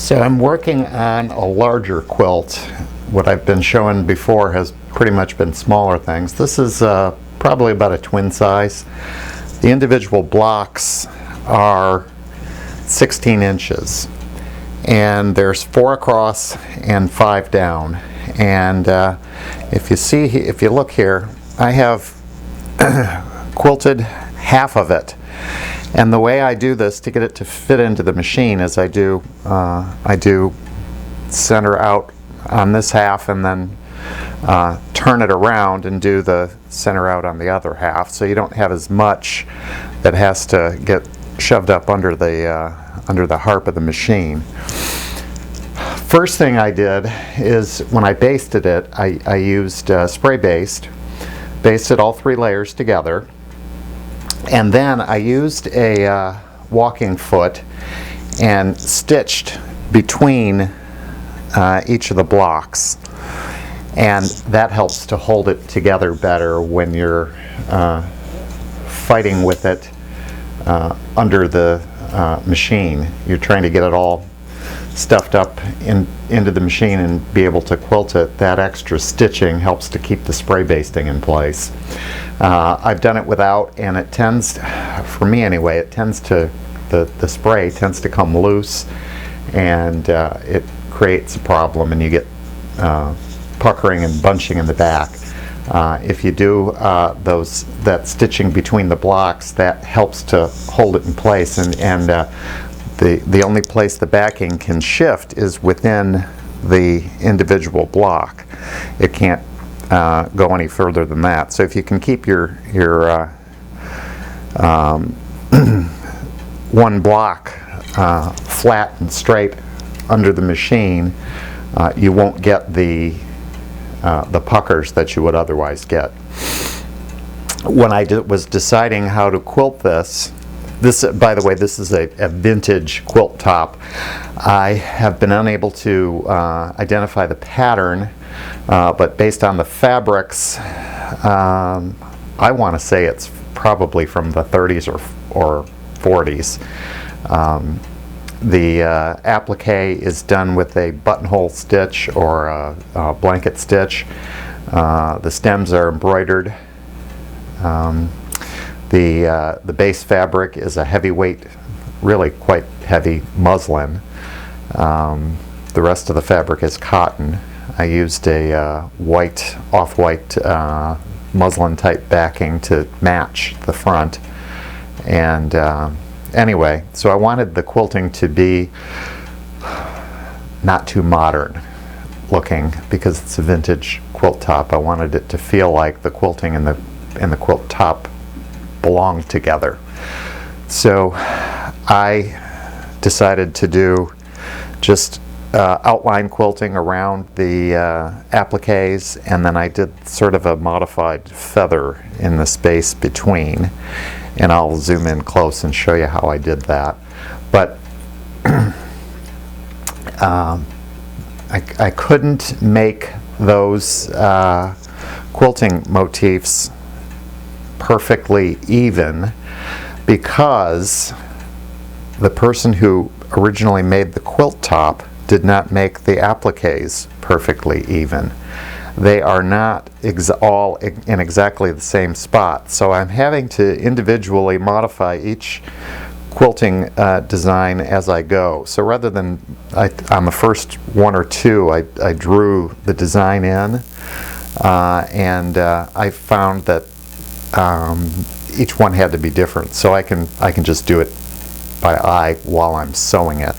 So I'm working on a larger quilt. What I've been showing before has pretty much been smaller things. This is probably about a twin size. The individual blocks are 16 inches and there's 4 across and 5 down. And if you look here, I have quilted half of it. And the way I do this to get it to fit into the machine is I do center out on this half and then turn it around and do the center out on the other half, so you don't have as much that has to get shoved up under the harp of the machine. First thing I did is when I basted it, I used spray basted all 3 layers together. And then I used a walking foot and stitched between each of the blocks, and that helps to hold it together better when you're fighting with it under the machine. You're trying to get it all stuffed up into the machine and be able to quilt it. That extra stitching helps to keep the spray basting in place. I've done it without, and it tends, for me anyway, the spray tends to come loose, and it creates a problem, and you get puckering and bunching in the back. If you do that stitching between the blocks, that helps to hold it in place, and the only place the backing can shift is within the individual block. It can't go any further than that. So if you can keep your one block flat and straight under the machine, you won't get the puckers that you would otherwise get. When I was deciding how to quilt this, by the way, this is a vintage quilt top. I have been unable to identify the pattern, but based on the fabrics, I want to say it's probably from the 30s or 40s. The applique is done with a buttonhole stitch or a blanket stitch. The stems are embroidered. The base fabric is a heavyweight, really quite heavy muslin. The rest of the fabric is cotton. I used a off-white muslin type backing to match the front. And anyway, so I wanted the quilting to be not too modern looking because it's a vintage quilt top. I wanted it to feel like the quilting and the quilt top belonged together. So I decided to do just outline quilting around the appliques, and then I did sort of a modified feather in the space between, and I'll zoom in close and show you how I did that. But I couldn't make those quilting motifs perfectly even because the person who originally made the quilt top did not make the appliques perfectly even. They are not all in exactly the same spot, so I'm having to individually modify each quilting design as I go. So rather than on the first 1 or 2 I drew the design in, and I found that each one had to be different, so I can just do it by eye while I'm sewing it.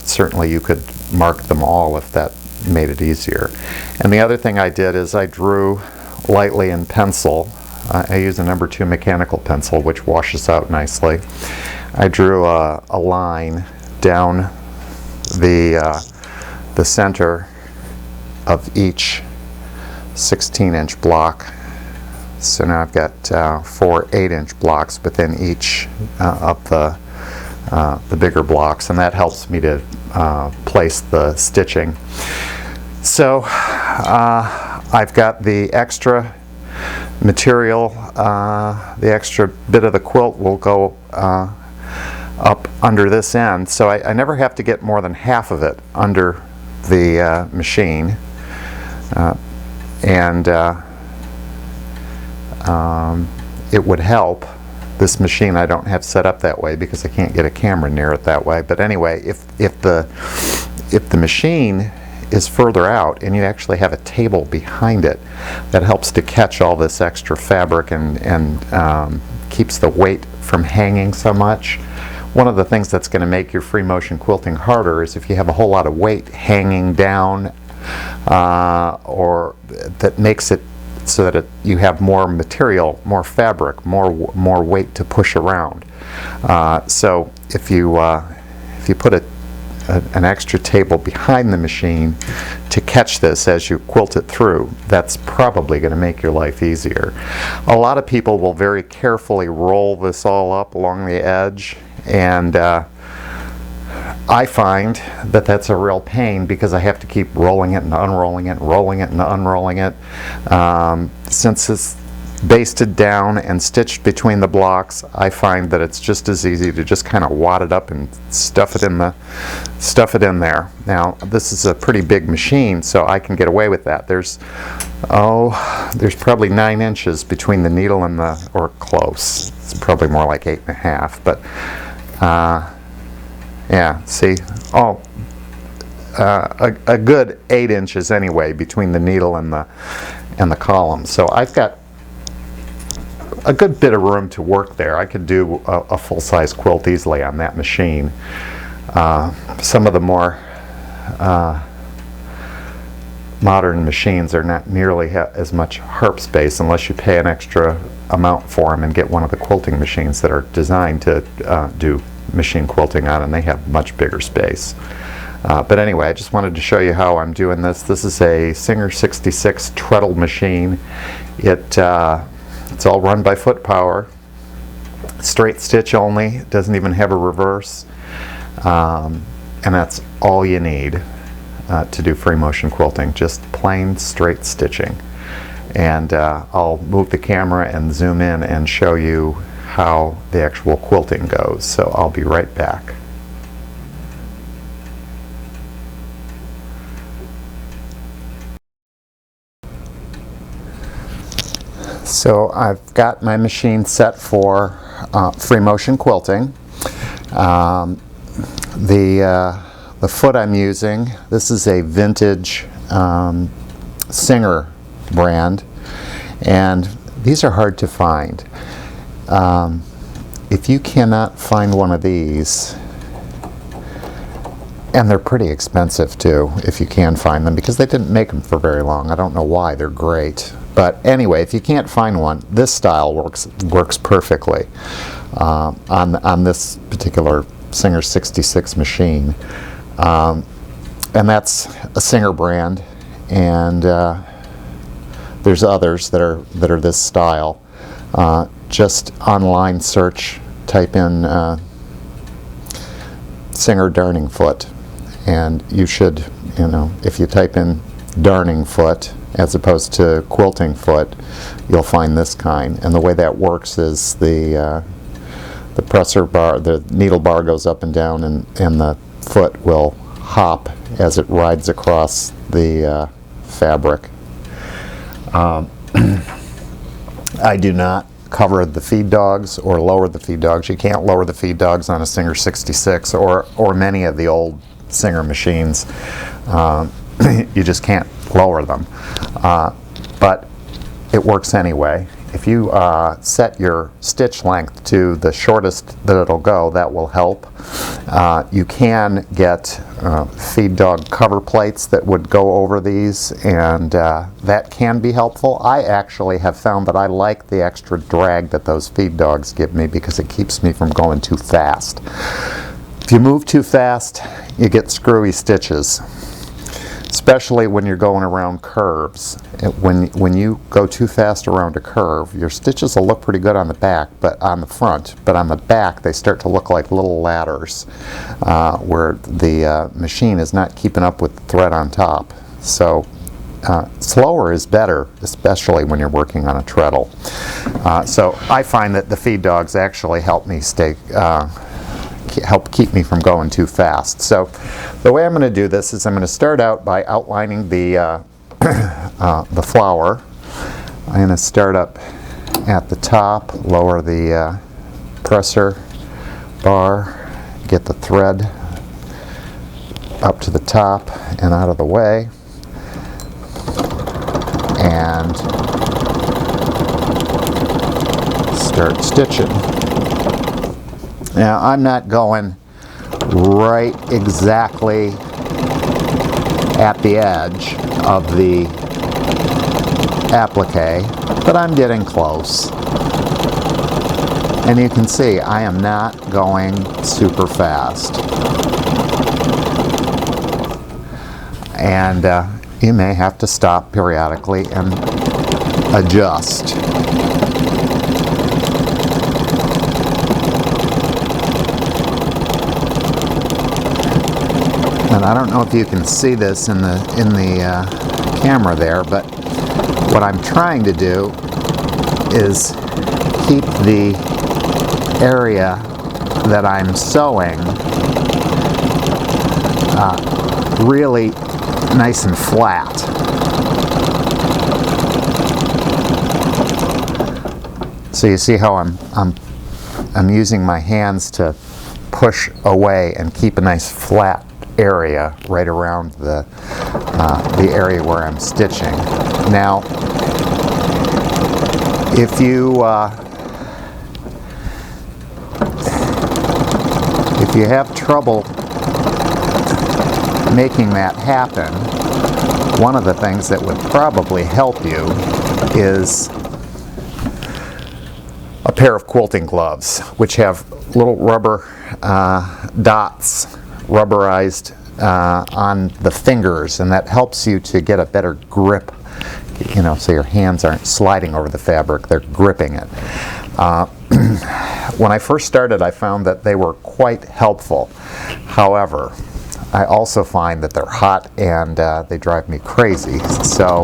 Certainly you could mark them all if that made it easier. And the other thing I did is I drew lightly in pencil. I use a number 2 mechanical pencil, which washes out nicely. I drew a line down the center of each 16-inch block. So now I've got 4 8-inch blocks within each of the bigger blocks, and that helps me to place the stitching. So I've got the extra material, the extra bit of the quilt will go up under this end, so I never have to get more than half of it under the machine, and it would help. This machine I don't have set up that way because I can't get a camera near it that way. But anyway, if the machine is further out and you actually have a table behind it, that helps to catch all this extra fabric and keeps the weight from hanging so much. One of the things that's going to make your free motion quilting harder is if you have a whole lot of weight hanging down, or that makes it so that you have more material, more fabric, more weight to push around. So if you put an extra table behind the machine to catch this as you quilt it through, that's probably going to make your life easier. A lot of people will very carefully roll this all up along the edge, and I find that that's a real pain because I have to keep rolling it and unrolling it, rolling it and unrolling it. Since it's basted down and stitched between the blocks, I find that it's just as easy to just kind of wad it up and stuff it in there. Now, this is a pretty big machine, so I can get away with that. There's probably 9 inches between the needle and or close. It's probably more like 8.5, but yeah, see, a good 8 inches anyway between the needle and the column. So I've got a good bit of room to work there. I could do a full-size quilt easily on that machine. Some of the more modern machines are not nearly as much harp space unless you pay an extra amount for them and get one of the quilting machines that are designed to do machine quilting on, and they have much bigger space. But anyway, I just wanted to show you how I'm doing this. This is a Singer 66 Treadle machine. It's all run by foot power, straight stitch only. It doesn't even have a reverse, and that's all you need to do free motion quilting, just plain straight stitching. And I'll move the camera and zoom in and show you how the actual quilting goes. So I'll be right back. So I've got my machine set for free motion quilting. The foot I'm using, this is a vintage Singer brand, and these are hard to find. If you cannot find one of these, and they're pretty expensive too if you can find them, because they didn't make them for very long. I don't know why. They're great. But anyway, if you can't find one, this style works perfectly on this particular Singer 66 machine. And that's a Singer brand, and there's others that are this style. Just online search, type in Singer darning foot, and you should, if you type in darning foot as opposed to quilting foot, you'll find this kind. And the way that works is the presser bar, the needle bar goes up and down, and the foot will hop as it rides across the fabric. I do not cover the feed dogs or lower the feed dogs. You can't lower the feed dogs on a Singer 66 or many of the old Singer machines. You just can't lower them. But it works anyway. If you set your stitch length to the shortest that it'll go, that will help. You can get feed dog cover plates that would go over these, and that can be helpful. I actually have found that I like the extra drag that those feed dogs give me because it keeps me from going too fast. If you move too fast, you get screwy stitches, especially when you're going around curves. When you go too fast around a curve, your stitches will look pretty good on the back, but on the front, but on the back they start to look like little ladders where the machine is not keeping up with the thread on top. So slower is better, especially when you're working on a treadle. So I find that the feed dogs actually help me stay help keep me from going too fast. So the way I'm going to do this is I'm going to start out by outlining the flower. I'm going to start up at the top, lower the presser bar, get the thread up to the top and out of the way, and start stitching. Now I'm not going right exactly at the edge of the applique, but I'm getting close. And you can see I am not going super fast. And you may have to stop periodically and adjust. And I don't know if you can see this in the camera there, but what I'm trying to do is keep the area that I'm sewing really nice and flat. So you see how I'm using my hands to push away and keep a nice flat area right around the area where I'm stitching. Now, if you have trouble making that happen, one of the things that would probably help you is a pair of quilting gloves, which have little rubber dots rubberized on the fingers, and that helps you to get a better grip, you know, so your hands aren't sliding over the fabric, they're gripping it. When I first started, I found that they were quite helpful. However, I also find that they're hot and they drive me crazy. So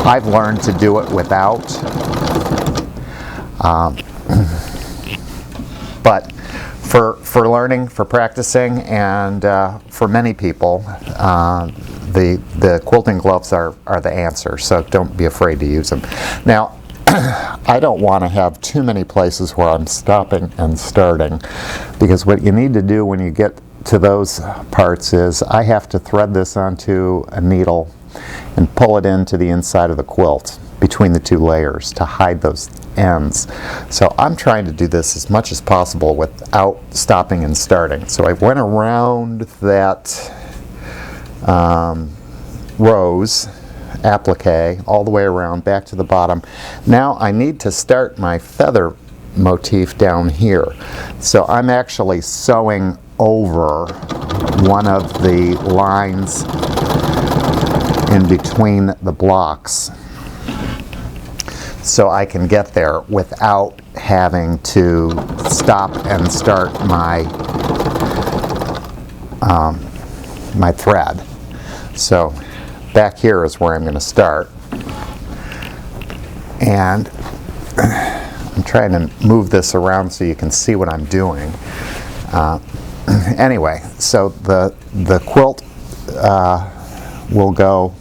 I've learned to do it without. But for learning, for practicing, and for many people, the quilting gloves are the answer. So don't be afraid to use them. Now, I don't want to have too many places where I'm stopping and starting, because what you need to do when you get to those parts is I have to thread this onto a needle and pull it into the inside of the quilt between the two layers to hide those ends. So I'm trying to do this as much as possible without stopping and starting. So I went around that rose applique all the way around back to the bottom. Now I need to start my feather motif down here. So I'm actually sewing over one of the lines in between the blocks so I can get there without having to stop and start my my thread. So back here is where I'm going to start, and I'm trying to move this around so you can see what I'm doing. Anyway, so the quilt will go,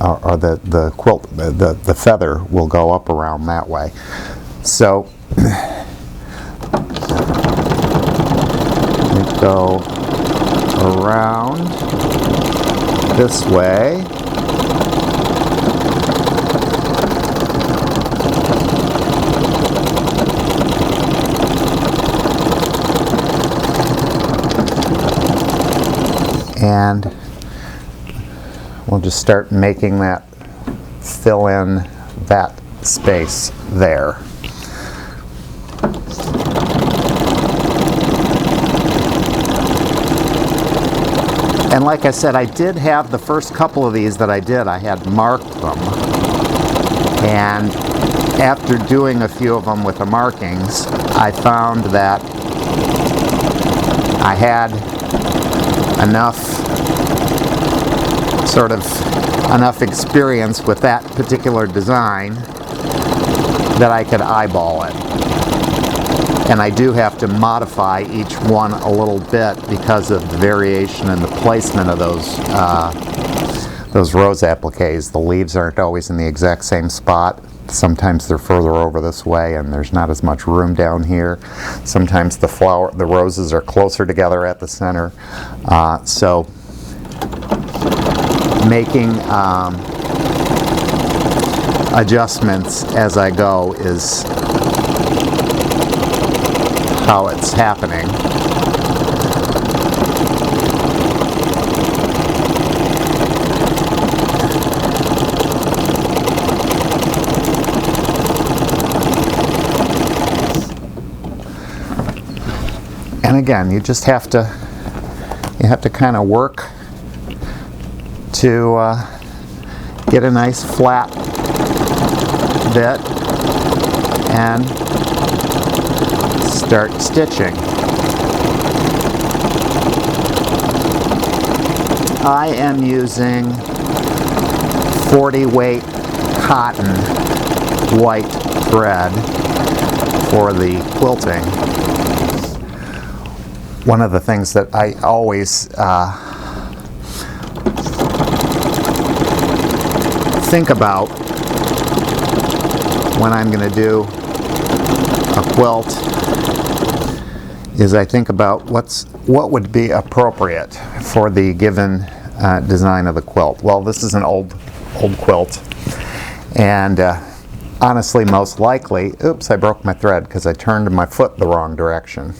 or the quilt, the feather will go up around that way. So we go around this way. And we'll just start making that fill in that space there. And like I said, I did have the first couple of these that I did, I had marked them. And after doing a few of them with the markings, I found that I had enough experience with that particular design that I could eyeball it. And I do have to modify each one a little bit because of the variation in the placement of those rose appliques. The leaves aren't always in the exact same spot. Sometimes they're further over this way and there's not as much room down here. Sometimes the roses are closer together at the center. So making adjustments as I go is how it's happening. And again, you just have to kind of work to get a nice flat bit and start stitching. I am using 40 weight cotton white thread for the quilting. One of the things that I always think about when I'm going to do a quilt is I think about what would be appropriate for the given design of the quilt. Well, this is an old quilt, and honestly, most likely, oops, I broke my thread because I turned my foot the wrong direction.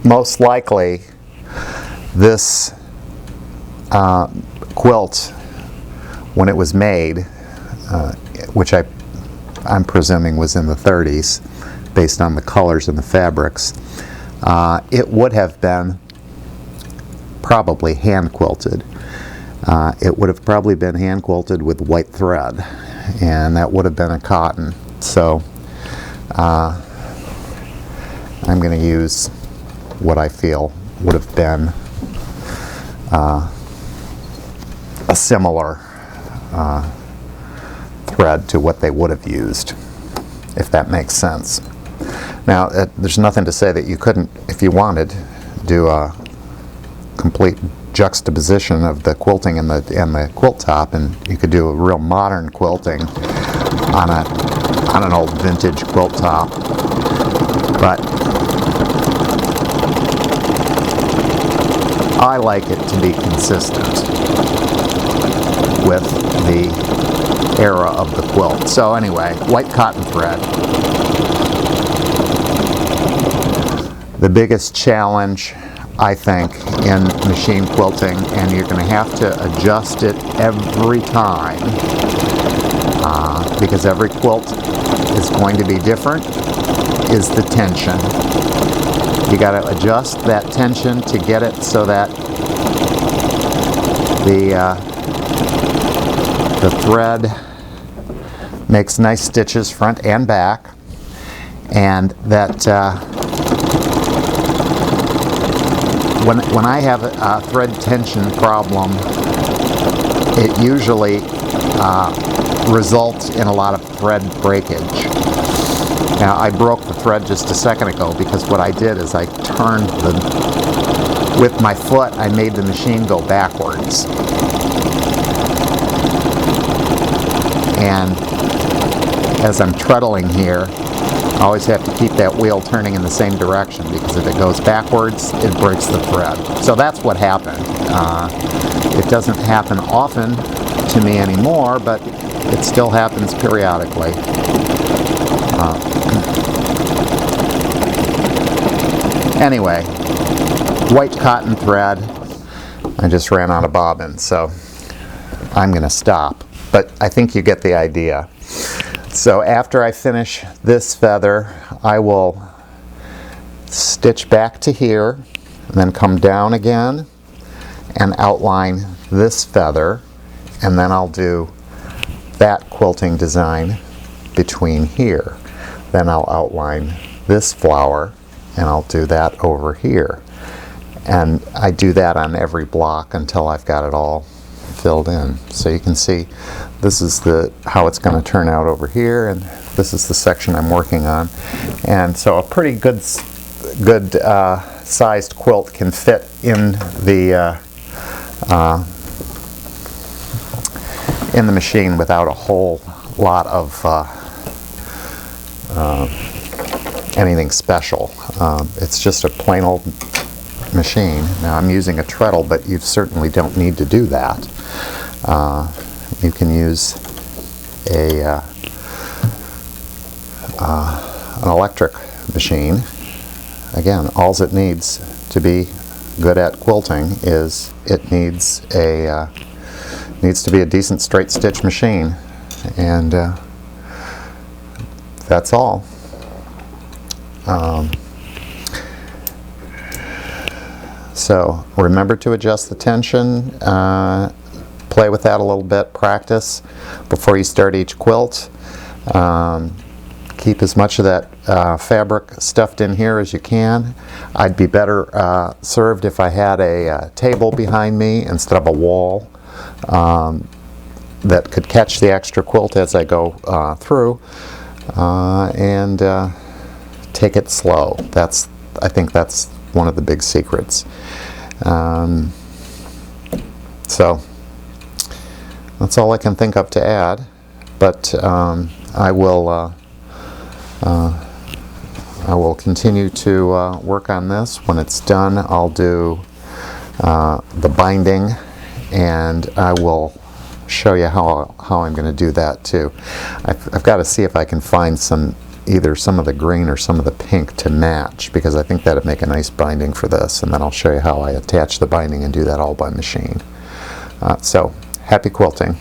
Most likely, this quilt, when it was made, which I'm presuming was in the 30s, based on the colors and the fabrics, it would have been probably hand quilted. It would have probably been hand quilted with white thread, and that would have been a cotton. So I'm going to use what I feel would have been a similar thread to what they would have used, if that makes sense. Now, there's nothing to say that you couldn't, if you wanted, do a complete juxtaposition of the quilting and the quilt top, and you could do a real modern quilting on an old vintage quilt top. But I like it to be consistent with the era of the quilt. So anyway, white cotton thread. The biggest challenge, I think, in machine quilting, and you're going to have to adjust it every time because every quilt is going to be different, is the tension. You got to adjust that tension to get it so that the thread makes nice stitches front and back, and that when I have a thread tension problem, it usually results in a lot of thread breakage. Now, I broke the thread just a second ago because what I did is I turned with my foot, I made the machine go backwards. And as I'm treadling here, I always have to keep that wheel turning in the same direction, because if it goes backwards, it breaks the thread. So that's what happened. It doesn't happen often to me anymore, but it still happens periodically. Anyway, white cotton thread. I just ran out of bobbin, so I'm going to stop. But I think you get the idea. So after I finish this feather, I will stitch back to here, and then come down again and outline this feather, and then I'll do that quilting design between here. Then I'll outline this flower, and I'll do that over here. And I do that on every block until I've got it all filled in. So you can see this is how it's going to turn out over here, and This is the section I'm working on, and so a pretty good sized quilt can fit in the machine without a whole lot of anything special. It's just a plain old machine. Now I'm using a treadle, but you certainly don't need to do that. You can use an electric machine. Again, all it needs to be good at quilting is it needs to be a decent straight stitch machine, and that's all. So remember to adjust the tension, play with that a little bit, practice before you start each quilt. Keep as much of that fabric stuffed in here as you can. I'd be better served if I had a table behind me instead of a wall that could catch the extra quilt as I go through, and take it slow. I think that's one of the big secrets. So that's all I can think of to add, but I will continue to work on this. When it's done, I'll do the binding, and I will show you how I'm going to do that too. I've got to see if I can find either some of the green or some of the pink to match, because I think that'd make a nice binding for this, and then I'll show you how I attach the binding and do that all by machine. So happy quilting.